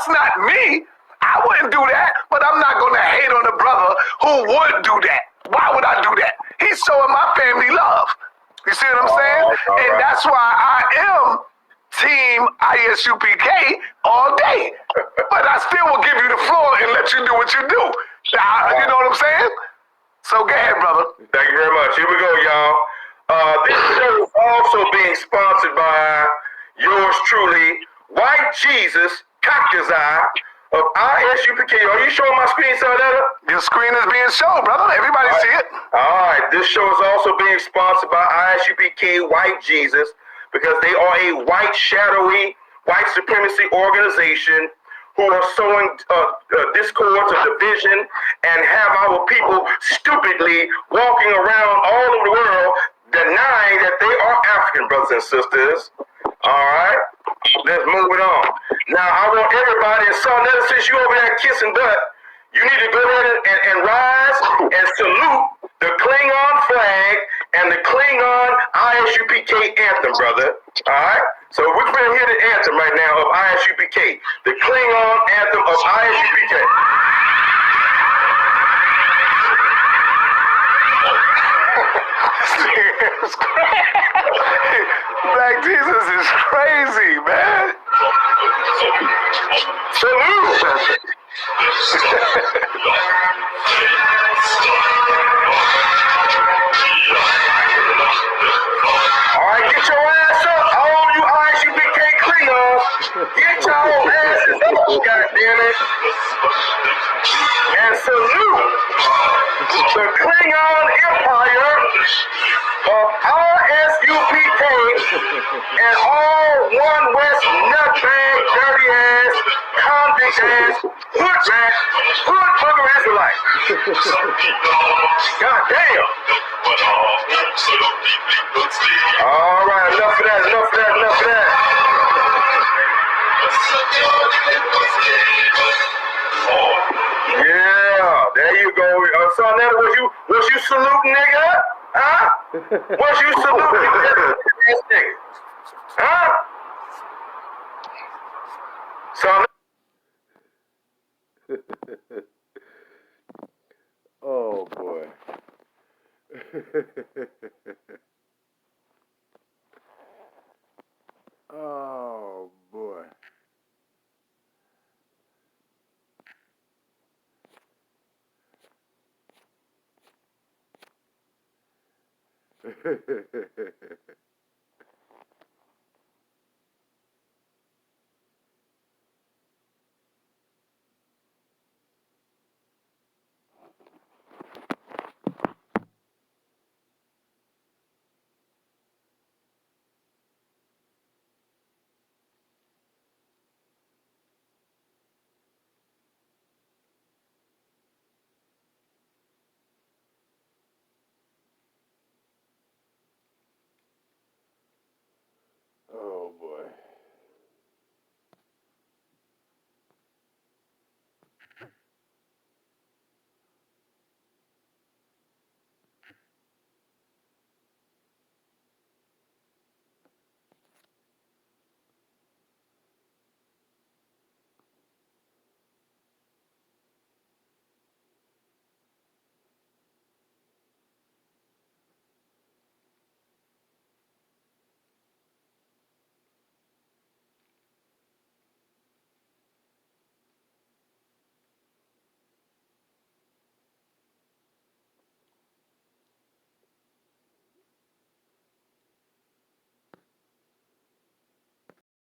That's not me. I wouldn't do that, but I'm not going to hate on a brother who would do that. Why would I do that? He's showing my family love. You see what I'm saying? And that's why I am Team ISUPK all day. But I still will give you the floor and let you do what you do. You know what I'm saying? So go ahead, brother. Thank you very much. Here we go, y'all. This show is also being sponsored by yours truly, White Jesus Blaq'azz of ISUPK. Are you showing my screen, Sonetta? Your screen is being shown, brother. Everybody see it. All right. This show is also being sponsored by ISUPK White Jesus because they are a white, shadowy, white supremacy organization who are sowing discords of division and have our people stupidly walking around all over the world denying that they are African, brothers and sisters. All right, let's move it on. Now, I want everybody, and Sonetta, since you over there kissing butt, you need to go ahead and rise and salute the Klingon flag and the Klingon ISUPK anthem, brother. All right? So we're going to hear the anthem right now of ISUPK, the Klingon anthem of ISUPK. Black Jesus is crazy, man. Salute! Alright, get your ass up, all you ISUPK Klingons. Get your asses up, goddammit. And salute the Klingon Empire of ISUPK and all one West nutbag, dirty ass, convict ass, hood rat, hood booger Israelite. God damn. All right, enough of that, enough of that, enough of that. Yeah, there you go. Sonetta, was you saluting, nigga? Huh? Was you saluting, nigga? Huh? Sonetta. Oh boy. Oh boy.